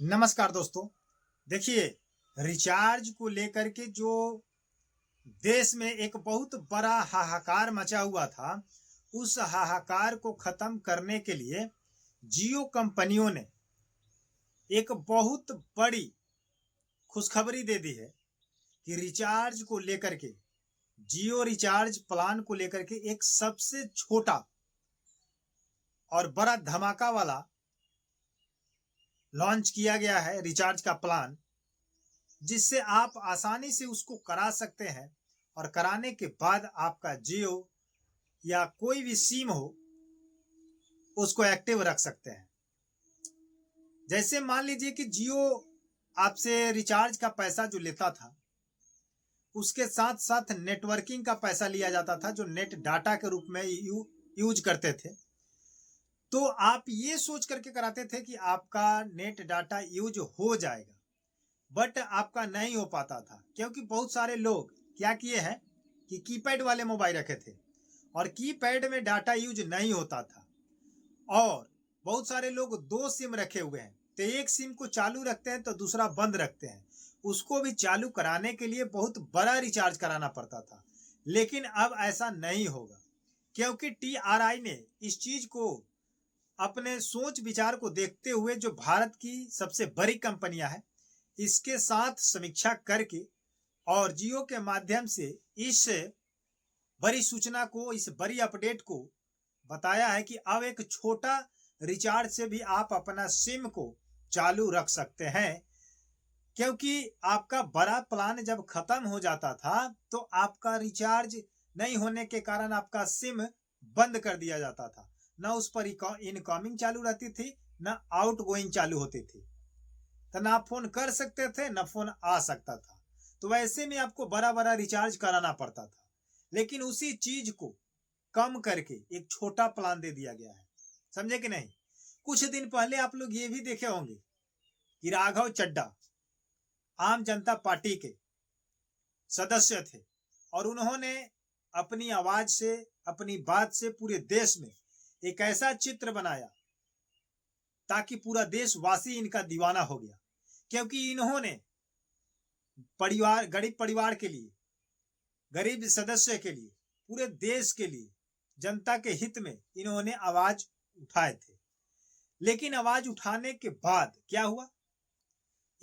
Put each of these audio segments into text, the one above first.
नमस्कार दोस्तों। देखिए, रिचार्ज को लेकर के जो देश में एक बहुत बड़ा हाहाकार मचा हुआ था, उस हाहाकार को खत्म करने के लिए जियो कंपनियों ने एक बहुत बड़ी खुशखबरी दे दी है कि रिचार्ज को लेकर के जियो रिचार्ज प्लान को लेकर के एक सबसे छोटा और बड़ा धमाका वाला लॉन्च किया गया है रिचार्ज का प्लान, जिससे आप आसानी से उसको करा सकते हैं और कराने के बाद आपका जियो या कोई भी सिम हो उसको एक्टिव रख सकते हैं। जैसे मान लीजिए कि जियो आपसे रिचार्ज का पैसा जो लेता था, उसके साथ साथ नेटवर्किंग का पैसा लिया जाता था, जो नेट डाटा के रूप में यूज करते थे। तो आप ये सोच करके कराते थे कि आपका नेट डाटा यूज हो जाएगा, बट आपका नहीं हो पाता था, क्योंकि बहुत सारे लोग क्या किए हैं कि कीपैड वाले मोबाइल रखे थे और कीपैड में डाटा यूज नहीं होता था। और बहुत सारे लोग दो सिम रखे हुए हैं, तो एक सिम को चालू रखते हैं तो दूसरा बंद रखते हैं। उसको भी चालू कराने के लिए बहुत बड़ा रिचार्ज कराना पड़ता था। लेकिन अब ऐसा नहीं होगा, क्योंकि TRI ने इस चीज को अपने सोच विचार को देखते हुए, जो भारत की सबसे बड़ी कंपनियां हैं, इसके साथ समीक्षा करके और जियो के माध्यम से इस बड़ी सूचना को, इस बड़ी अपडेट को बताया है कि अब एक छोटा रिचार्ज से भी आप अपना सिम को चालू रख सकते हैं। क्योंकि आपका बड़ा प्लान जब खत्म हो जाता था तो आपका रिचार्ज नहीं होने के कारण आपका सिम बंद कर दिया जाता था, ना उस पर इनकमिंग चालू रहती थी, ना आउटगोइंग चालू होती थी, तो ना फोन कर सकते थे ना फोन आ सकता था। तो वैसे में आपको बड़ा बड़ा रिचार्ज कराना पड़ता था। लेकिन उसी चीज को कम करके एक छोटा प्लान दे दिया गया है। समझे कि नहीं? कुछ दिन पहले आप लोग ये भी देखे होंगे कि राघव चड्ढा आम जनता पार्टी के सदस्य थे और उन्होंने अपनी आवाज से, अपनी बात से पूरे देश में एक ऐसा चित्र बनाया ताकि पूरा देशवासी इनका दीवाना हो गया। क्योंकि इन्होंने गरीब परिवार के लिए, गरीब सदस्य के लिए, पूरे देश के लिए, जनता के हित में इन्होंने आवाज उठाए थे। लेकिन आवाज उठाने के बाद क्या हुआ?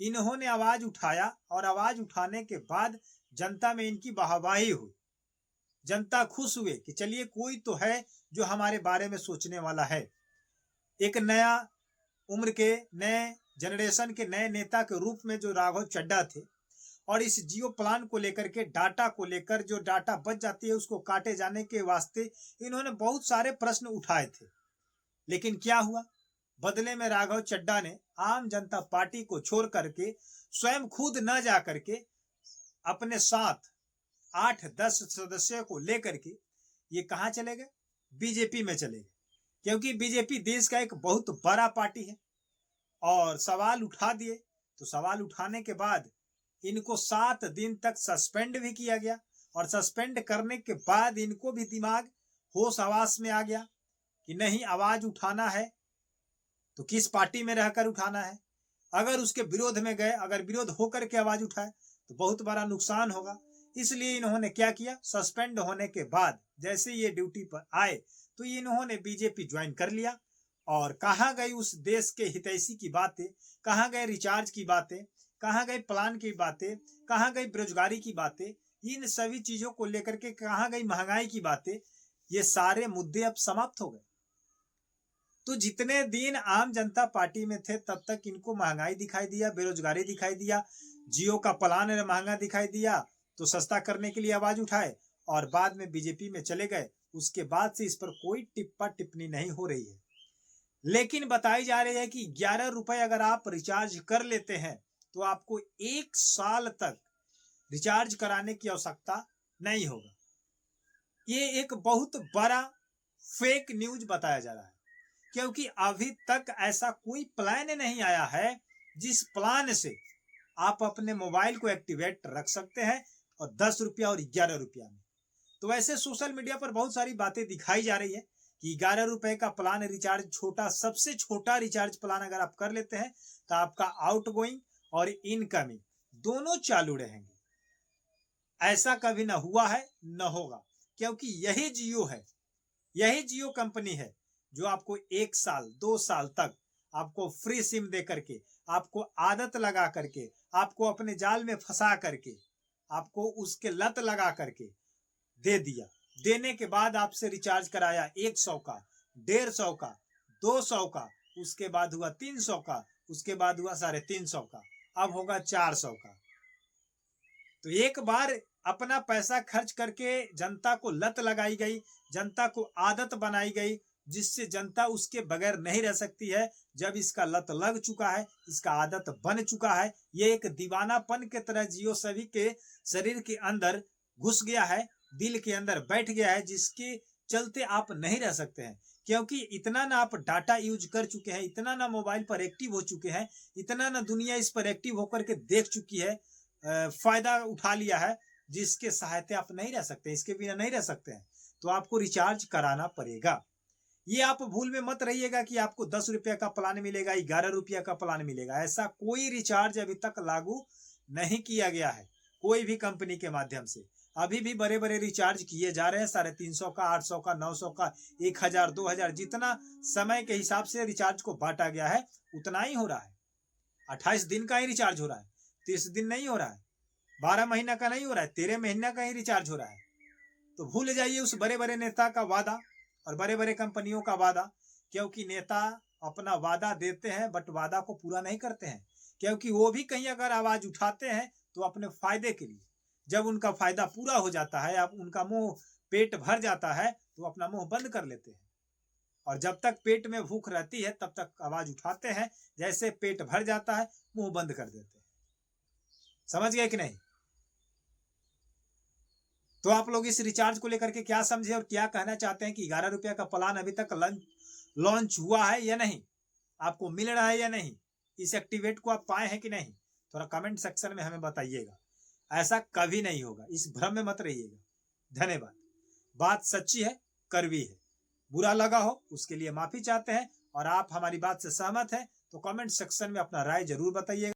इन्होंने आवाज उठाया और आवाज उठाने के बाद जनता में इनकी वाहवाही हुई। जनता खुश हुए कि चलिए कोई तो है जो हमारे बारे में सोचने वाला है। एक नया उम्र के, नए जनरेशन के नए नेता के रूप में जो राघव चड्ढा थे, और इस जियो प्लान को लेकर के, डाटा को लेकर, जो डाटा बच जाती है उसको काटे जाने के वास्ते इन्होंने बहुत सारे प्रश्न उठाए थे। लेकिन क्या हुआ? बदले में राघव चड्ढा ने आम जनता पार्टी को छोड़ करके स्वयं खुद न जा करके अपने साथ 8-10 सदस्यों को लेकर के ये कहां चले गए? बीजेपी में चले गए। क्योंकि बीजेपी देश का एक बहुत बड़ा पार्टी है और सवाल उठा दिए। तो सवाल उठाने के बाद इनको 7 दिन तक सस्पेंड भी किया गया और सस्पेंड करने के बाद इनको भी दिमाग होश हवास में आ गया कि नहीं, आवाज उठाना है तो किस पार्टी में रहकर उठाना है। अगर उसके विरोध में गए, अगर विरोध होकर के आवाज उठाए तो बहुत बड़ा नुकसान होगा। इसलिए इन्होंने क्या किया? सस्पेंड होने के बाद जैसे ये ड्यूटी पर आए तो इन्होंने बीजेपी ज्वाइन कर लिया। और कहाँ गई उस देश के हितैषी की बातें, कहाँ गए रिचार्ज की बातें, कहाँ गई प्लान की बातें, कहाँ गई बेरोजगारी की बातें, इन सभी चीजों को लेकर के कहाँ गई महंगाई की बातें? ये सारे मुद्दे अब समाप्त हो गए। तो जितने दिन आम जनता पार्टी में थे तब तक इनको महंगाई दिखाई दिया, बेरोजगारी दिखाई दिया, जियो का प्लान महंगा दिखाई दिया, तो सस्ता करने के लिए आवाज उठाए और बाद में बीजेपी में चले गए। उसके बाद से इस पर कोई टिप्पा टिप्पणी नहीं हो रही है। लेकिन बताई जा रही है कि 11 रुपए अगर आप रिचार्ज कर लेते हैं तो आपको 1 साल तक रिचार्ज कराने की आवश्यकता नहीं होगा। ये एक बहुत बड़ा फेक न्यूज बताया जा रहा है, क्योंकि अभी तक ऐसा कोई प्लान नहीं आया है जिस प्लान से आप अपने मोबाइल को एक्टिवेट रख सकते हैं और 10 रुपया और 11 रुपया में। तो वैसे सोशल मीडिया पर बहुत सारी बातें दिखाई जा रही है कि 11 रुपए का प्लान रिचार्ज छोटा, सबसे छोटा रिचार्ज प्लान अगर आप कर लेते हैं तो आपका आउट गोइंग और इनकमिंग दोनों चालू रहेंगे। ऐसा कभी ना हुआ है न होगा, क्योंकि यही जियो है, यही जियो कंपनी है जो आपको 1 साल 2 साल तक आपको फ्री सिम दे करके, आपको आदत लगा करके, आपको अपने जाल में फंसा करके, आपको उसके लत लगा करके दे दिया। देने के बाद आपसे रिचार्ज कराया 100 का, 150 का, 200 का, उसके बाद हुआ 300 का, उसके बाद हुआ 350 का, अब होगा 400 का। तो एक बार अपना पैसा खर्च करके जनता को लत लगाई गई, जनता को आदत बनाई गई, जिससे जनता उसके बगैर नहीं रह सकती है। जब इसका लत लग चुका है, इसका आदत बन चुका है, ये एक दीवानापन के तरह जियो सभी के शरीर के अंदर घुस गया है, दिल के अंदर बैठ गया है, जिसके चलते आप नहीं रह सकते हैं। क्योंकि इतना ना आप डाटा यूज कर चुके हैं, इतना ना मोबाइल पर एक्टिव हो चुके हैं, इतना ना दुनिया इस पर एक्टिव होकर के देख चुकी है, फायदा उठा लिया है, जिसके सहायता आप नहीं रह सकते, इसके बिना नहीं रह सकते हैं। तो आपको रिचार्ज कराना पड़ेगा। ये आप भूल में मत रहिएगा कि आपको 10 रुपये का प्लान मिलेगा, 11 रुपये का प्लान मिलेगा। ऐसा कोई रिचार्ज अभी तक लागू नहीं किया गया है कोई भी कंपनी के माध्यम से। अभी भी बड़े बड़े रिचार्ज किए जा रहे हैं, 350 का, 800 का, 900 का, 1000, 2000, जितना समय के हिसाब से रिचार्ज को बांटा गया है उतना ही हो रहा है। 28 दिन का ही रिचार्ज हो रहा है, 30 दिन नहीं हो रहा है, 12 महीना का नहीं हो रहा है, 13 महीना का ही रिचार्ज हो रहा है। तो भूल जाइए उस बड़े बड़े नेता का वादा और बड़े बड़े कंपनियों का वादा, क्योंकि नेता अपना वादा देते हैं बट वादा को पूरा नहीं करते हैं। क्योंकि वो भी कहीं अगर आवाज उठाते हैं तो अपने फायदे के लिए, जब उनका फायदा पूरा हो जाता है, अब उनका मुंह पेट भर जाता है तो अपना मुंह बंद कर लेते हैं। और जब तक पेट में भूख रहती है तब तक आवाज उठाते हैं, जैसे पेट भर जाता है मुंह बंद कर देते हैं। समझ गए कि नहीं? तो आप लोग इस रिचार्ज को लेकर के क्या समझे और क्या कहना चाहते हैं कि 11 रुपये का प्लान अभी तक लॉन्च हुआ है या नहीं, आपको मिल रहा है या नहीं, इस एक्टिवेट को आप पाए हैं कि नहीं? थोड़ा कमेंट सेक्शन में हमें बताइएगा। ऐसा कभी नहीं होगा, इस भ्रम में मत रहिएगा। धन्यवाद। बात सच्ची है, कड़वी है, बुरा लगा हो उसके लिए माफी चाहते हैं। और आप हमारी बात से सहमत हैं तो कमेंट सेक्शन में अपना राय जरूर बताइएगा।